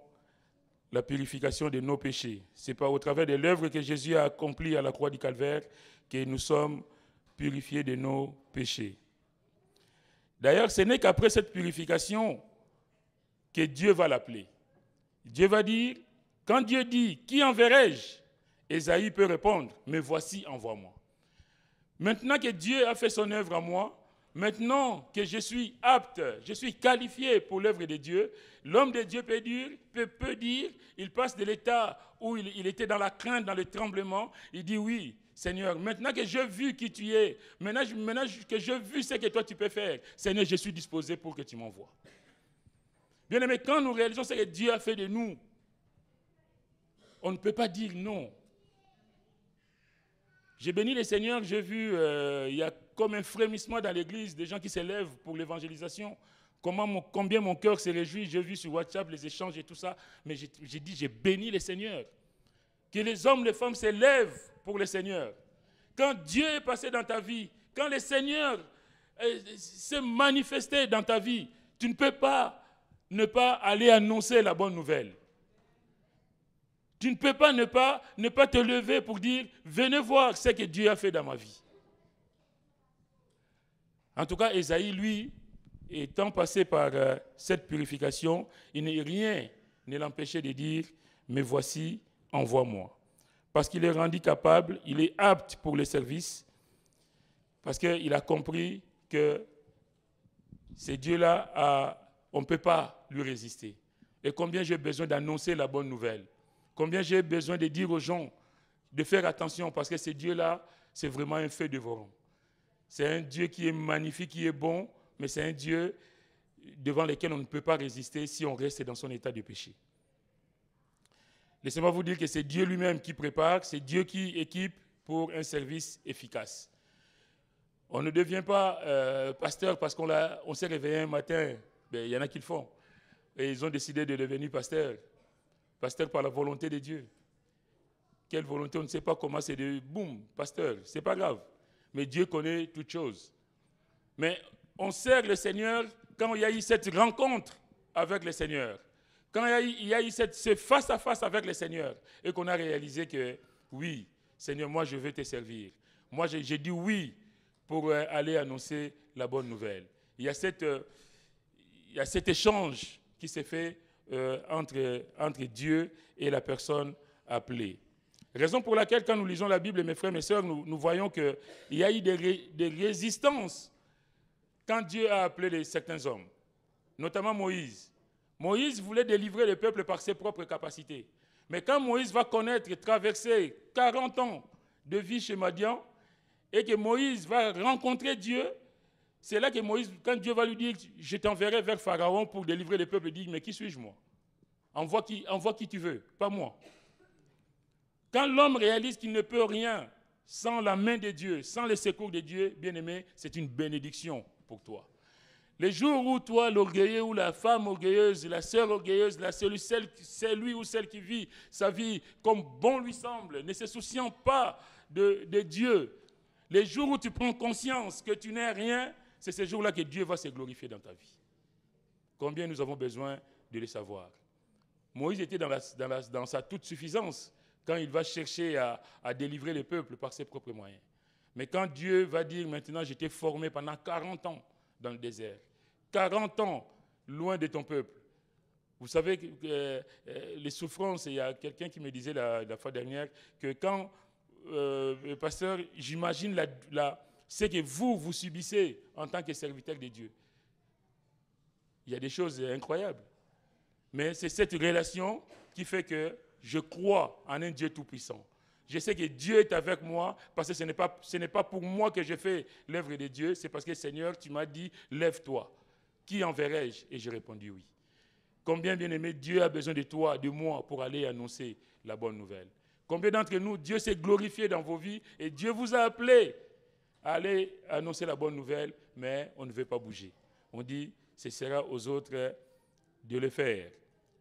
la purification de nos péchés. C'est pas au travers de l'œuvre que Jésus a accomplie à la croix du Calvaire que nous sommes purifiés de nos péchés. D'ailleurs, ce n'est qu'après cette purification que Dieu va l'appeler. Dieu va dire, quand Dieu dit, qui enverrai-je? Ésaïe peut répondre, mais voici, envoie-moi. Maintenant que Dieu a fait son œuvre en moi, maintenant que je suis apte, je suis qualifié pour l'œuvre de Dieu, l'homme de Dieu peut dire, il passe de l'état où il était dans la crainte, dans le tremblement, il dit oui, Seigneur, maintenant que j'ai vu qui tu es, maintenant que j'ai vu ce que toi tu peux faire, Seigneur, je suis disposé pour que tu m'envoies. Bien aimé, quand nous réalisons ce que Dieu a fait de nous, on ne peut pas dire non. J'ai béni le Seigneur, j'ai vu, il y a comme un frémissement dans l'église, des gens qui s'élèvent pour l'évangélisation. Combien mon cœur s'est réjoui, j'ai vu sur WhatsApp les échanges et tout ça, mais j'ai dit, j'ai béni le Seigneur. Que les hommes, les femmes s'élèvent pour le Seigneur. Quand Dieu est passé dans ta vie, quand le Seigneur s'est manifesté dans ta vie, tu ne peux pas ne pas aller annoncer la bonne nouvelle. Tu ne peux pas ne pas te lever pour dire « Venez voir ce que Dieu a fait dans ma vie ». En tout cas, Ésaïe, lui, étant passé par cette purification, rien ne l'empêchait de dire « Mais voici, envoie-moi ». Parce qu'il est rendu capable, il est apte pour le service, parce qu'il a compris que ce Dieu-là, on ne peut pas lui résister. Et combien j'ai besoin d'annoncer la bonne nouvelle. Combien j'ai besoin de dire aux gens de faire attention, parce que ce Dieu-là, c'est vraiment un feu dévorant. C'est un Dieu qui est magnifique, qui est bon, mais c'est un Dieu devant lequel on ne peut pas résister si on reste dans son état de péché. Laissez-moi vous dire que c'est Dieu lui-même qui prépare, c'est Dieu qui équipe pour un service efficace. On ne devient pas pasteur parce qu'on s'est réveillé un matin. Ben, il y en a qui le font. Et ils ont décidé de devenir pasteur. Pasteur par la volonté de Dieu. Quelle volonté, on ne sait pas comment, c'est de boum, pasteur, c'est pas grave. Mais Dieu connaît toutes choses. Mais on sert le Seigneur quand il y a eu cette rencontre avec le Seigneur. Quand il y a eu ce face-à-face avec le Seigneur et qu'on a réalisé que, oui, Seigneur, moi je veux te servir. Moi j'ai dit oui pour aller annoncer la bonne nouvelle. Il y a cet échange qui s'est fait entre Dieu et la personne appelée. Raison pour laquelle, quand nous lisons la Bible, mes frères et mes sœurs, nous voyons qu'il y a eu des résistances quand Dieu a appelé certains hommes, notamment Moïse. Moïse voulait délivrer le peuple par ses propres capacités. Mais quand Moïse va traverser 40 ans de vie chez Madian, et que Moïse va rencontrer Dieu, c'est là que Moïse, quand Dieu va lui dire « Je t'enverrai vers Pharaon pour délivrer le peuple », il dit « Mais qui suis-je moi? Envoie qui tu veux, pas moi. » Quand l'homme réalise qu'il ne peut rien sans la main de Dieu, sans le secours de Dieu, bien-aimé, c'est une bénédiction pour toi. Les jours où toi, l'orgueilleux ou la femme orgueilleuse, la sœur orgueilleuse, celui ou celle qui vit sa vie comme bon lui semble, ne se souciant pas de Dieu, Les jours où tu prends conscience que tu n'es rien, c'est ces jours-là que Dieu va se glorifier dans ta vie. Combien nous avons besoin de le savoir. Moïse était dans sa toute suffisance quand il va chercher à délivrer le peuple par ses propres moyens. Mais quand Dieu va dire maintenant, je t'ai formé pendant 40 ans dans le désert, 40 ans loin de ton peuple. Vous savez que les souffrances, il y a quelqu'un qui me disait la fois dernière que quand, pasteur, j'imagine ce que vous subissez en tant que serviteur de Dieu. Il y a des choses incroyables. Mais c'est cette relation qui fait que je crois en un Dieu tout-puissant. Je sais que Dieu est avec moi parce que ce n'est pas pour moi que je fais l'œuvre de Dieu, c'est parce que Seigneur, tu m'as dit, lève-toi. Qui enverrai-je? Et j'ai répondu oui. Combien, bien-aimé, Dieu a besoin de toi, de moi, pour aller annoncer la bonne nouvelle? Combien d'entre nous, Dieu s'est glorifié dans vos vies et Dieu vous a appelé à aller annoncer la bonne nouvelle, mais on ne veut pas bouger. On dit, ce sera aux autres de le faire.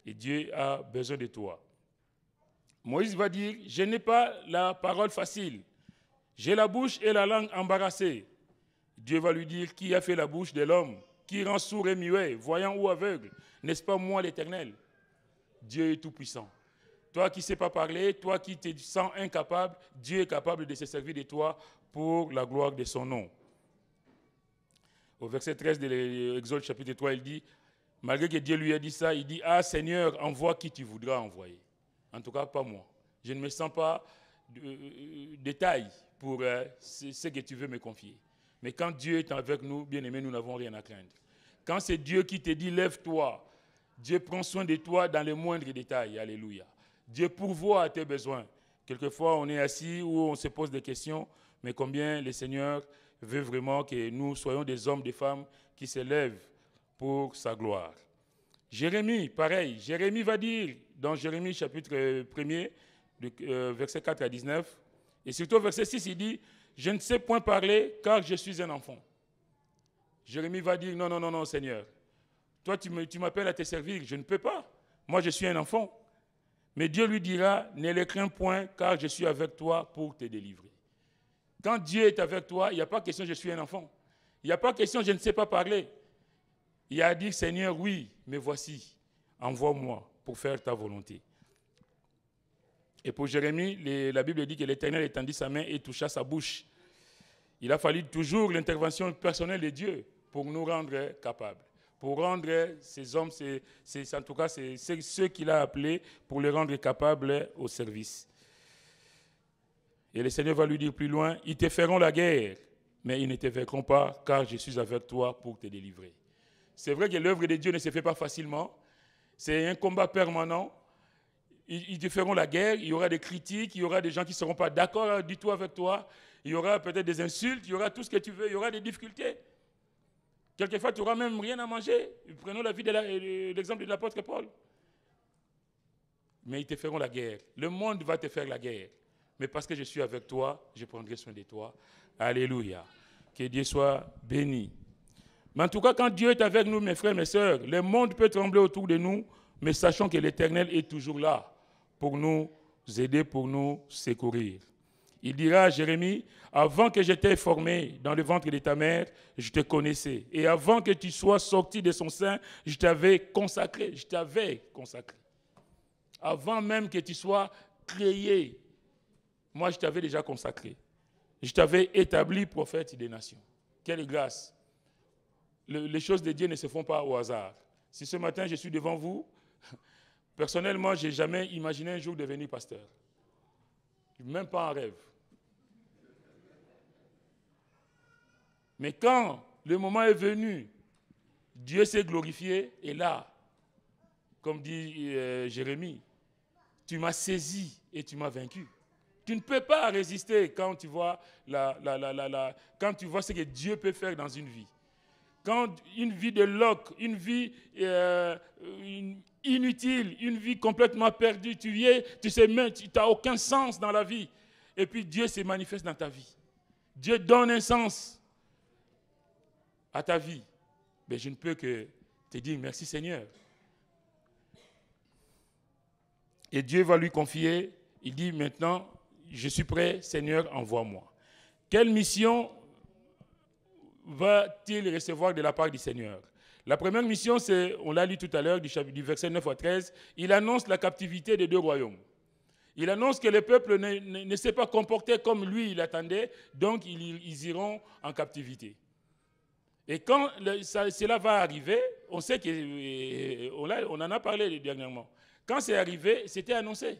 Et Dieu a besoin de toi. Moïse va dire, je n'ai pas la parole facile. J'ai la bouche et la langue embarrassées. Dieu va lui dire, qui a fait la bouche de l'homme? Qui rend sourd et muet, voyant ou aveugle? N'est-ce pas moi l'Éternel? Dieu est tout-puissant. Toi qui ne sais pas parler, toi qui te sens incapable, Dieu est capable de se servir de toi pour la gloire de son nom. Au verset 13 de l'Exode chapitre 3, il dit, malgré que Dieu lui a dit ça, il dit, ah Seigneur, envoie qui tu voudras envoyer. En tout cas, pas moi. Je ne me sens pas de taille pour ce que tu veux me confier. Mais quand Dieu est avec nous, bien-aimés, nous n'avons rien à craindre. Quand c'est Dieu qui te dit, lève-toi, Dieu prend soin de toi dans les moindres détails. Alléluia. Dieu pourvoit à tes besoins. Quelquefois, on est assis ou on se pose des questions, mais combien le Seigneur veut vraiment que nous soyons des hommes, des femmes qui se lèvent pour sa gloire. Jérémie, pareil. Jérémie va dire, dans Jérémie chapitre 1er, versets 4 à 19, et surtout verset 6, il dit, je ne sais point parler car je suis un enfant. Jérémie va dire, non, non, non, non, Seigneur. Toi, tu m'appelles à te servir. Je ne peux pas. Moi, je suis un enfant. Mais Dieu lui dira, ne le crains point, car je suis avec toi pour te délivrer. Quand Dieu est avec toi, il n'y a pas question, je suis un enfant. Il n'y a pas question, je ne sais pas parler. Il a dit, Seigneur, oui, mais voici, envoie-moi pour faire ta volonté. Et pour Jérémie, la Bible dit que l'Éternel étendit sa main et toucha sa bouche. Il a fallu toujours l'intervention personnelle de Dieu pour nous rendre capables. Pour rendre ces hommes, en tout cas, c'est ceux qu'il a appelés pour les rendre capables au service. Et le Seigneur va lui dire plus loin, ils te feront la guerre, mais ils ne te vaincront pas, car je suis avec toi pour te délivrer. C'est vrai que l'œuvre de Dieu ne se fait pas facilement. C'est un combat permanent. Ils te feront la guerre, il y aura des critiques, il y aura des gens qui ne seront pas d'accord du tout avec toi, il y aura peut-être des insultes, il y aura tout ce que tu veux, il y aura des difficultés. Quelquefois, tu n'auras même rien à manger. Prenons l'exemple de l'apôtre Paul. Mais ils te feront la guerre. Le monde va te faire la guerre. Mais parce que je suis avec toi, je prendrai soin de toi. Alléluia. Que Dieu soit béni. Mais en tout cas, quand Dieu est avec nous, mes frères, mes sœurs, le monde peut trembler autour de nous, mais sachons que l'Éternel est toujours là pour nous aider, pour nous secourir. Il dira à Jérémie, avant que je t'aie formé dans le ventre de ta mère, je te connaissais. Et avant que tu sois sorti de son sein, je t'avais consacré. Avant même que tu sois créé, moi je t'avais déjà consacré. Je t'avais établi prophète des nations. Quelle grâce. Les choses de Dieu ne se font pas au hasard. Si ce matin je suis devant vous, personnellement, je n'ai jamais imaginé un jour devenir pasteur. Même pas en rêve. Mais quand le moment est venu, Dieu s'est glorifié, et là, comme dit Jérémie, tu m'as saisi et tu m'as vaincu. Tu ne peux pas résister quand tu vois, quand tu vois ce que Dieu peut faire dans une vie. Quand une vie de loc, une vie inutile, une vie complètement perdue, tu sais même, tu n'as aucun sens dans la vie. Et puis Dieu se manifeste dans ta vie. Dieu donne un sens à ta vie. Mais je ne peux que te dire merci Seigneur. Et Dieu va lui confier, il dit maintenant, je suis prêt, Seigneur, envoie-moi. Quelle mission va-t-il recevoir de la part du Seigneur? La première mission, c'est, on l'a lu tout à l'heure, du verset 9 à 13, il annonce la captivité des deux royaumes. Il annonce que le peuple ne s'est pas comporté comme lui, il attendait, donc ils iront en captivité. Et quand cela va arriver, on sait qu'on en a parlé dernièrement. Quand c'est arrivé, c'était annoncé.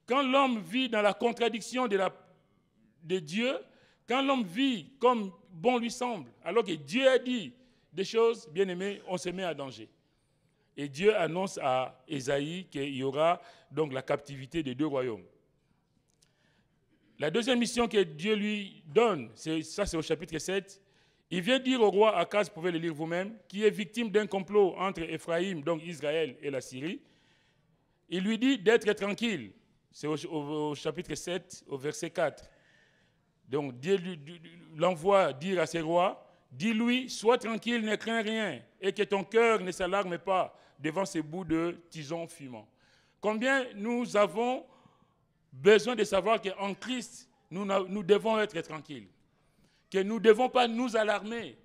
Quand l'homme vit dans la contradiction de Dieu, quand l'homme vit comme bon lui semble, alors que Dieu a dit des choses, bien aimés, on se met à danger. Et Dieu annonce à Ésaïe qu'il y aura donc la captivité des deux royaumes. La deuxième mission que Dieu lui donne, c'est au chapitre 7, il vient dire au roi Akaz, vous pouvez le lire vous-même, qui est victime d'un complot entre Éphraïm, donc Israël, et la Syrie. Il lui dit d'être tranquille. C'est au chapitre 7, au verset 4. Donc Dieu l'envoie dire à ses rois, dis-lui, sois tranquille, ne crains rien, et que ton cœur ne s'alarme pas devant ces bouts de tison fumant. Combien nous avons besoin de savoir qu'en Christ, nous devons être tranquilles, que nous ne devons pas nous alarmer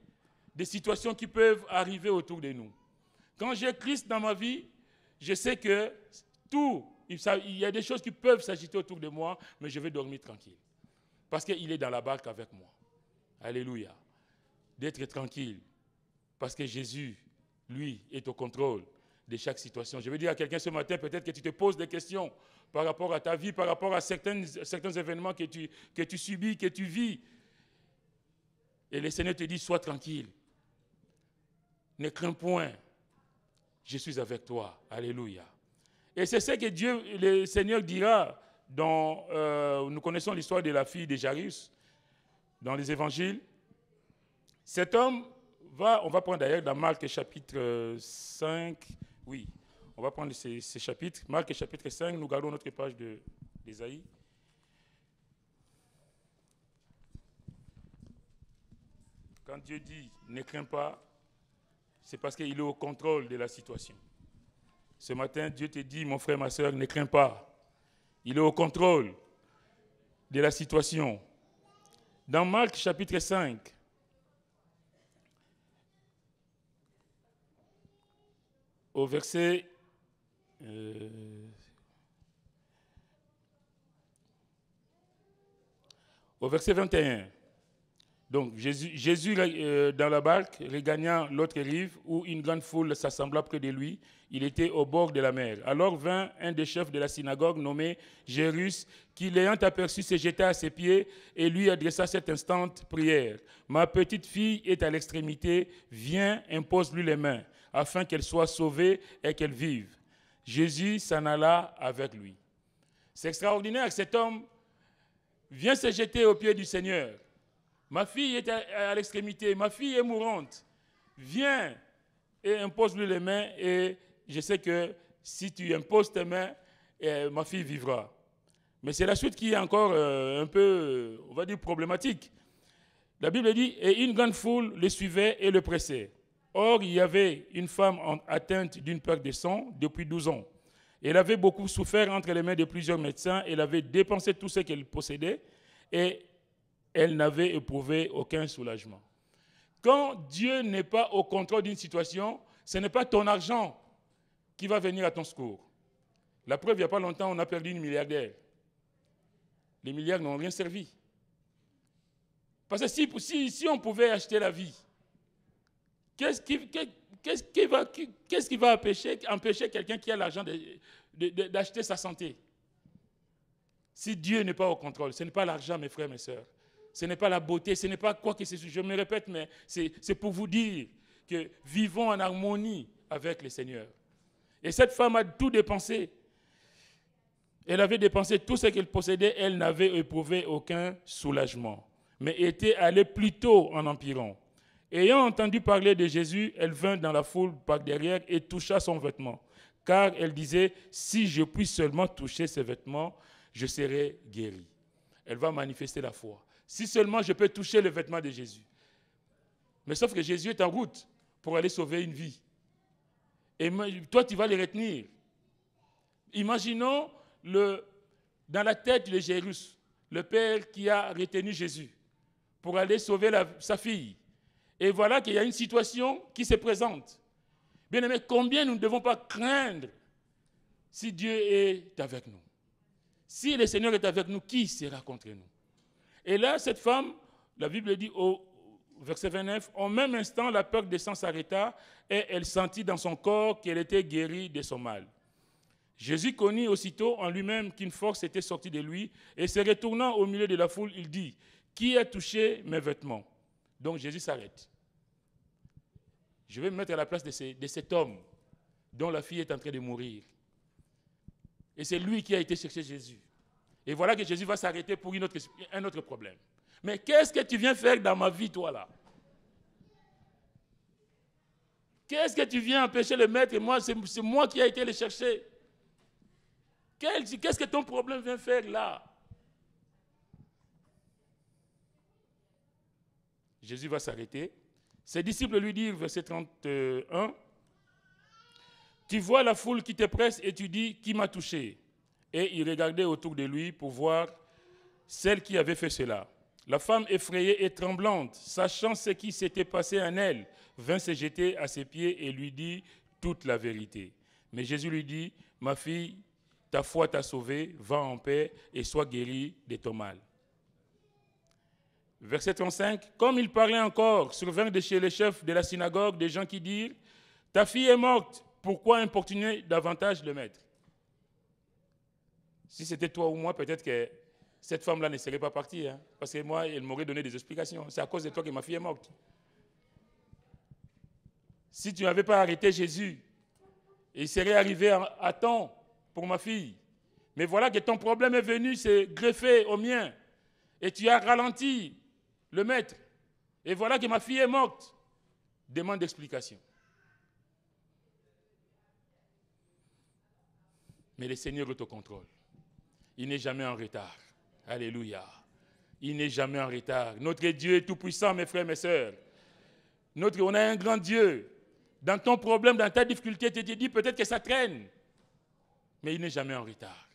des situations qui peuvent arriver autour de nous. Quand j'ai Christ dans ma vie, je sais que il y a des choses qui peuvent s'agiter autour de moi, mais je vais dormir tranquille. Parce qu'il est dans la barque avec moi. Alléluia. D'être tranquille. Parce que Jésus, lui, est au contrôle de chaque situation. Je veux dire à quelqu'un ce matin, peut-être que tu te poses des questions par rapport à ta vie, par rapport à certains événements que tu subis, que tu vis. Et le Seigneur te dit, sois tranquille. Ne crains point. Je suis avec toi. Alléluia. Et c'est ce que le Seigneur dira nous connaissons l'histoire de la fille de Jairus dans les évangiles. Cet homme on va prendre d'ailleurs dans Marc chapitre 5, oui, on va prendre ces chapitres. Marc chapitre 5, nous gardons notre page d'Ésaïe. Quand Dieu dit ne crains pas, c'est parce qu'il est au contrôle de la situation. Ce matin, Dieu te dit, mon frère, ma soeur, ne crains pas. Il est au contrôle de la situation. Dans Marc chapitre 5, au verset 21, donc Jésus dans la barque, regagnant l'autre rive, où une grande foule s'assembla près de lui, il était au bord de la mer. Alors vint un des chefs de la synagogue nommé Jairus, qui l'ayant aperçu se jeta à ses pieds et lui adressa cette instante prière. Ma petite fille est à l'extrémité, viens, impose-lui les mains, afin qu'elle soit sauvée et qu'elle vive. Jésus s'en alla avec lui. C'est extraordinaire, cet homme vient se jeter aux pieds du Seigneur. Ma fille est à l'extrémité, ma fille est mourante. Viens et impose-lui les mains et je sais que si tu imposes tes mains, ma fille vivra. Mais c'est la suite qui est encore un peu, on va dire, problématique. La Bible dit, et une grande foule le suivait et le pressait. Or, il y avait une femme atteinte d'une perte de sang depuis 12 ans. Elle avait beaucoup souffert entre les mains de plusieurs médecins. Elle avait dépensé tout ce qu'elle possédait et elle n'avait éprouvé aucun soulagement. Quand Dieu n'est pas au contrôle d'une situation, ce n'est pas ton argent qui va venir à ton secours. La preuve, il n'y a pas longtemps, on a perdu une milliardaire. Les milliards n'ont rien servi. Parce que si on pouvait acheter la vie, qu'est-ce qui va empêcher quelqu'un qui a l'argent d'acheter sa santé? Si Dieu n'est pas au contrôle, ce n'est pas l'argent, mes frères, mes sœurs. Ce n'est pas la beauté, ce n'est pas quoi que ce soit. Je me répète, mais c'est pour vous dire que vivons en harmonie avec le Seigneur. Et cette femme a tout dépensé. Elle avait dépensé tout ce qu'elle possédait, elle n'avait éprouvé aucun soulagement, mais était allée plutôt en empirant. Ayant entendu parler de Jésus, elle vint dans la foule par derrière et toucha son vêtement, car elle disait, si je puis seulement toucher ses vêtements, je serai guérie. Elle va manifester la foi. Si seulement je peux toucher le vêtement de Jésus. Mais sauf que Jésus est en route pour aller sauver une vie. Et toi, tu vas le retenir. Imaginons dans la tête de Jairus, le père qui a retenu Jésus. pour aller sauver sa fille. Et voilà qu'il y a une situation qui se présente. Bien aimé, combien nous ne devons pas craindre si Dieu est avec nous? Si le Seigneur est avec nous, qui sera contre nous? Et là, cette femme, la Bible dit au verset 29, au même instant, la peur des sangs s'arrêta et elle sentit dans son corps qu'elle était guérie de son mal. Jésus connut aussitôt en lui-même qu'une force était sortie de lui et se retournant au milieu de la foule, il dit, « Qui a touché mes vêtements ?» Donc Jésus s'arrête. Je vais me mettre à la place de cet homme dont la fille est en train de mourir. Et c'est lui qui a été chercher Jésus. Et voilà que Jésus va s'arrêter pour un autre problème. Mais qu'est-ce que tu viens faire dans ma vie, toi, là? Qu'est-ce que tu viens empêcher le maître? Et moi, c'est moi qui ai été le chercher. Qu'est-ce que ton problème vient faire là? Jésus va s'arrêter. Ses disciples lui disent, verset 31, « Tu vois la foule qui te presse et tu dis, qui m'a touché ?» Et il regardait autour de lui pour voir celle qui avait fait cela. La femme effrayée et tremblante, sachant ce qui s'était passé en elle, vint se jeter à ses pieds et lui dit toute la vérité. Mais Jésus lui dit, « Ma fille, ta foi t'a sauvée, va en paix et sois guérie de ton mal. » Verset 35, « Comme il parlait encore, survinrent de chez les chefs de la synagogue des gens qui dirent, « Ta fille est morte, pourquoi importuner davantage le maître ?» Si c'était toi ou moi, peut-être que cette femme-là ne serait pas partie, hein, parce que moi, elle m'aurait donné des explications. C'est à cause de toi que ma fille est morte. Si tu n'avais pas arrêté Jésus, il serait arrivé à temps pour ma fille. Mais voilà que ton problème est venu se greffer au mien. Et tu as ralenti le maître. Et voilà que ma fille est morte. Demande d'explication. Mais le Seigneur est au contrôle. Il n'est jamais en retard. Alléluia. Il n'est jamais en retard. Notre Dieu est tout-puissant, mes frères, mes sœurs. On a un grand Dieu. Dans ton problème, dans ta difficulté, tu te dis peut-être que ça traîne. Mais il n'est jamais en retard.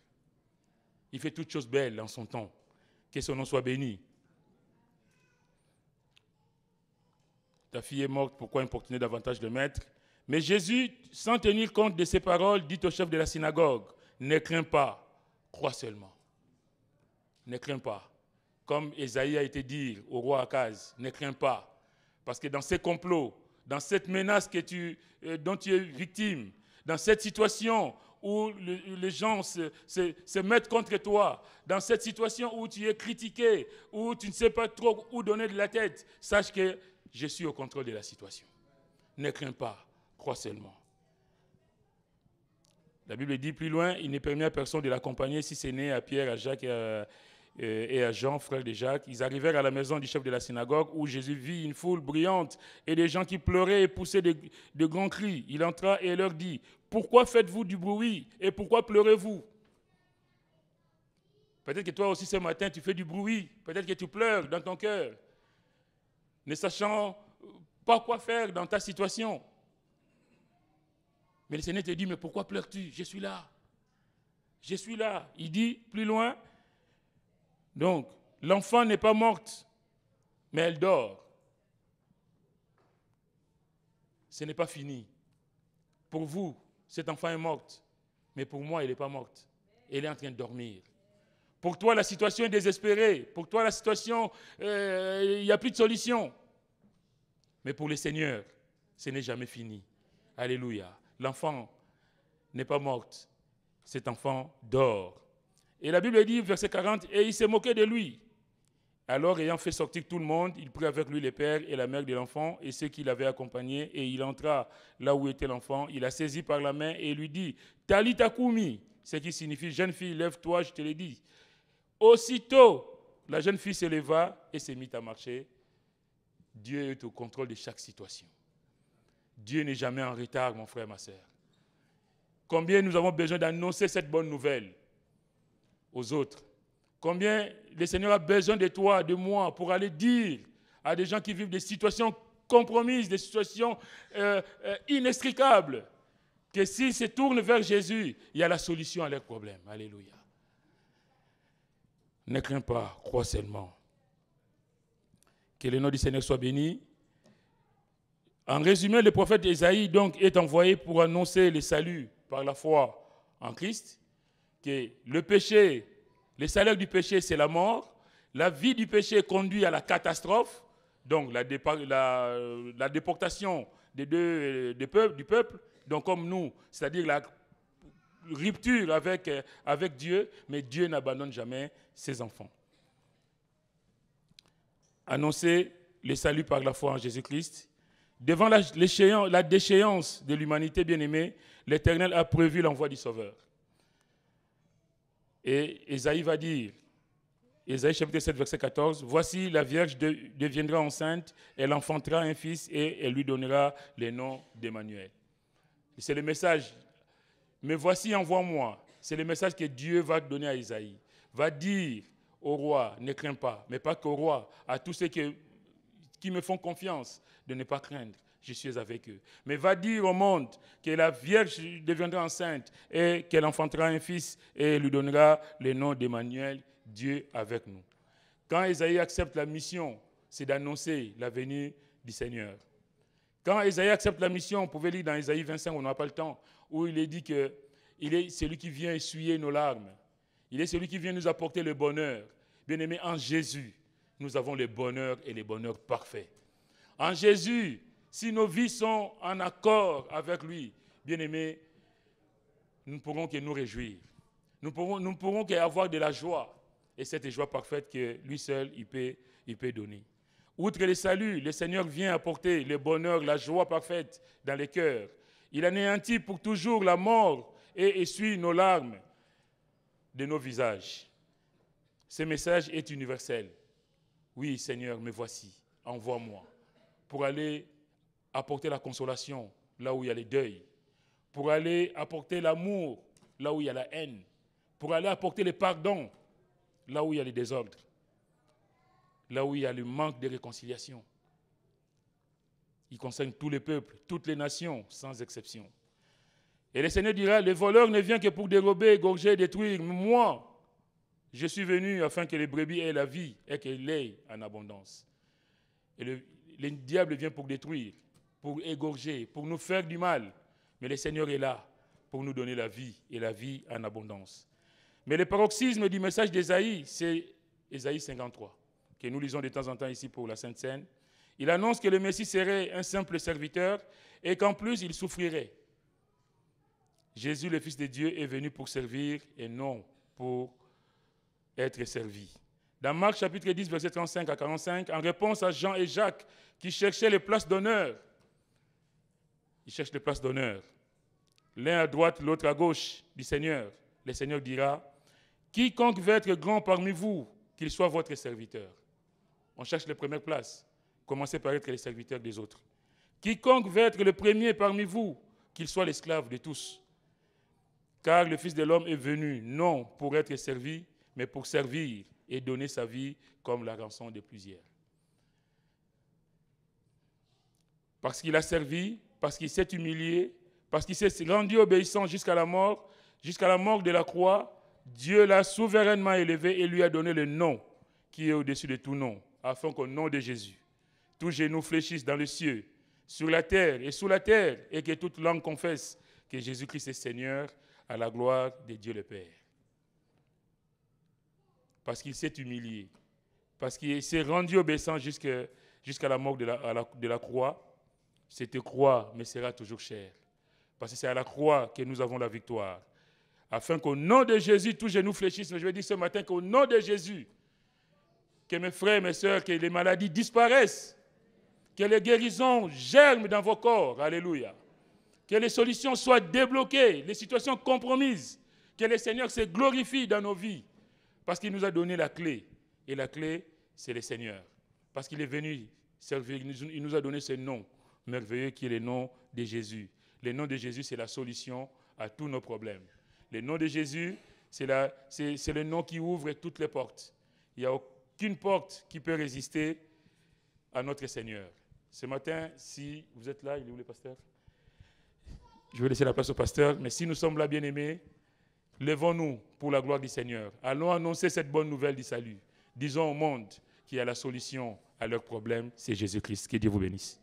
Il fait toutes choses belles en son temps. Que son nom soit béni. Ta fille est morte, pourquoi importuner davantage le maître? Mais Jésus, sans tenir compte de ces paroles, dit au chef de la synagogue, ne crains pas, crois seulement. Ne crains pas. Comme Ésaïe a été dit au roi Akaz, ne crains pas. Parce que dans ces complots, dans cette menace dont tu es victime, dans cette situation où les gens se mettent contre toi, dans cette situation où tu es critiqué, où tu ne sais pas trop où donner de la tête, sache que je suis au contrôle de la situation. Ne crains pas, crois seulement. La Bible dit plus loin, il ne permet à personne de l'accompagner si ce n'est à Pierre, à Jacques et à Jean, frère de Jacques. Ils arrivèrent à la maison du chef de la synagogue où Jésus vit une foule bruyante et des gens qui pleuraient et poussaient de grands cris. Il entra et leur dit, « Pourquoi faites-vous du bruit et pourquoi pleurez-vous » Peut-être que toi aussi ce matin tu fais du bruit, peut-être que tu pleures dans ton cœur, ne sachant pas quoi faire dans ta situation. Mais le Seigneur te dit, mais pourquoi pleures-tu? Je suis là. Je suis là. Il dit plus loin, donc, l'enfant n'est pas morte, mais elle dort. Ce n'est pas fini. Pour vous, cet enfant est morte, mais pour moi, elle n'est pas morte. Elle est en train de dormir. Pour toi, la situation est désespérée. Pour toi, la situation, il n'y a plus de solution. Mais pour le Seigneur, ce n'est jamais fini. Alléluia. L'enfant n'est pas morte. Cet enfant dort. Et la Bible dit, verset 40, « Et il s'est moqué de lui. Alors, ayant fait sortir tout le monde, il prit avec lui le père et la mère de l'enfant et ceux qui l'avaient accompagné, et il entra là où était l'enfant. Il l'a saisi par la main et lui dit, « Talita koumi », ce qui signifie, « Jeune fille, lève-toi, je te l'ai dit. » Aussitôt, la jeune fille se leva et s'est mise à marcher. Dieu est au contrôle de chaque situation. Dieu n'est jamais en retard, mon frère, ma soeur. Combien nous avons besoin d'annoncer cette bonne nouvelle aux autres. Combien le Seigneur a besoin de toi, de moi, pour aller dire à des gens qui vivent des situations compromises, des situations inextricables, que s'ils se tournent vers Jésus, il y a la solution à leurs problèmes. Alléluia. Ne crains pas, crois seulement. Que le nom du Seigneur soit béni. En résumé, le prophète Ésaïe donc est envoyé pour annoncer le salut par la foi en Christ, que le péché, le salaire du péché, c'est la mort. La vie du péché conduit à la catastrophe, donc la déportation du peuple, donc comme nous, c'est-à-dire la rupture avec Dieu, mais Dieu n'abandonne jamais ses enfants. Annoncer le salut par la foi en Jésus-Christ. Devant la déchéance de l'humanité bien-aimée, l'Éternel a prévu l'envoi du Sauveur. Et Ésaïe va dire, Ésaïe chapitre 7, verset 14, « Voici la Vierge deviendra enceinte, elle enfantera un fils et elle lui donnera le nom d'Emmanuel. » C'est le message. « Mais voici, envoie-moi. » C'est le message que Dieu va donner à Ésaïe. Va dire au roi, ne crains pas, mais pas qu'au roi, à tous ceux qui me font confiance, de ne pas craindre, je suis avec eux. Mais va dire au monde que la Vierge deviendra enceinte et qu'elle enfantera un fils et lui donnera le nom d'Emmanuel, Dieu avec nous. Quand Ésaïe accepte la mission, c'est d'annoncer la venue du Seigneur. Quand Ésaïe accepte la mission, vous pouvez lire dans Ésaïe 25, on n'a pas le temps, où il est dit qu'il est celui qui vient essuyer nos larmes. Il est celui qui vient nous apporter le bonheur. Bien-aimés, en Jésus, nous avons le bonheur et le bonheur parfait. En Jésus, si nos vies sont en accord avec lui, bien-aimés, nous ne pourrons que nous réjouir. Nous ne pourrons qu'avoir de la joie. Et cette joie parfaite que lui seul, il peut donner. Outre le salut, le Seigneur vient apporter le bonheur, la joie parfaite dans les cœurs. Il anéantit pour toujours la mort et essuie nos larmes de nos visages. Ce message est universel. Oui, Seigneur, me voici, envoie-moi pour aller apporter la consolation là où il y a le deuil, pour aller apporter l'amour là où il y a la haine, pour aller apporter le pardon là où il y a les désordres, là où il y a le manque de réconciliation. Il concerne tous les peuples, toutes les nations, sans exception. Et le Seigneur dira, le voleur ne vient que pour dérober, égorger, détruire. Moi, je suis venu afin que les brebis aient la vie et qu'elles l'aient en abondance. Et le diable vient pour détruire, pour égorger, pour nous faire du mal. Mais le Seigneur est là pour nous donner la vie et la vie en abondance. Mais le paroxysme du message d'Ésaïe, c'est Ésaïe 53, que nous lisons de temps en temps ici pour la Sainte Seine. Il annonce que le Messie serait un simple serviteur et qu'en plus il souffrirait. Jésus, le Fils de Dieu, est venu pour servir et non pour être servi. Dans Marc chapitre 10, verset 35 à 45, en réponse à Jean et Jacques qui cherchaient les places d'honneur, ils cherchent les places d'honneur, l'un à droite, l'autre à gauche du Seigneur. Le Seigneur dira, quiconque veut être grand parmi vous, qu'il soit votre serviteur. On cherche les premières places. Commencez par être les serviteurs des autres. Quiconque veut être le premier parmi vous, qu'il soit l'esclave de tous. Car le Fils de l'homme est venu, non pour être servi, mais pour servir et donner sa vie comme la rançon de plusieurs. Parce qu'il a servi, parce qu'il s'est humilié, parce qu'il s'est rendu obéissant jusqu'à la mort de la croix, Dieu l'a souverainement élevé et lui a donné le nom qui est au-dessus de tout nom, afin qu'au nom de Jésus, tous genoux fléchissent dans le ciel, sur la terre et sous la terre, et que toute langue confesse que Jésus-Christ est Seigneur, à la gloire de Dieu le Père. Parce qu'il s'est humilié, parce qu'il s'est rendu obéissant jusqu'à la mort de la croix. Cette croix me sera toujours chère, parce que c'est à la croix que nous avons la victoire. Afin qu'au nom de Jésus, tous genoux fléchissent. Mais je vais dire ce matin qu'au nom de Jésus, que mes frères et mes sœurs, que les maladies disparaissent, que les guérisons germent dans vos corps. Alléluia. Que les solutions soient débloquées, les situations compromises. Que le Seigneur se glorifie dans nos vies. Parce qu'il nous a donné la clé. Et la clé, c'est le Seigneur. Parce qu'il est venu servir, il nous a donné ce nom merveilleux qui est le nom de Jésus. Le nom de Jésus, c'est la solution à tous nos problèmes. Le nom de Jésus, c'est le nom qui ouvre toutes les portes. Il n'y a aucune porte qui peut résister à notre Seigneur. Ce matin, si vous êtes là, il est où le pasteur? Je vais laisser la place au pasteur, mais si nous sommes là, bien-aimés, lèvons-nous pour la gloire du Seigneur. Allons annoncer cette bonne nouvelle du salut. Disons au monde qu'il y a la solution à leurs problèmes, c'est Jésus-Christ. Que Dieu vous bénisse.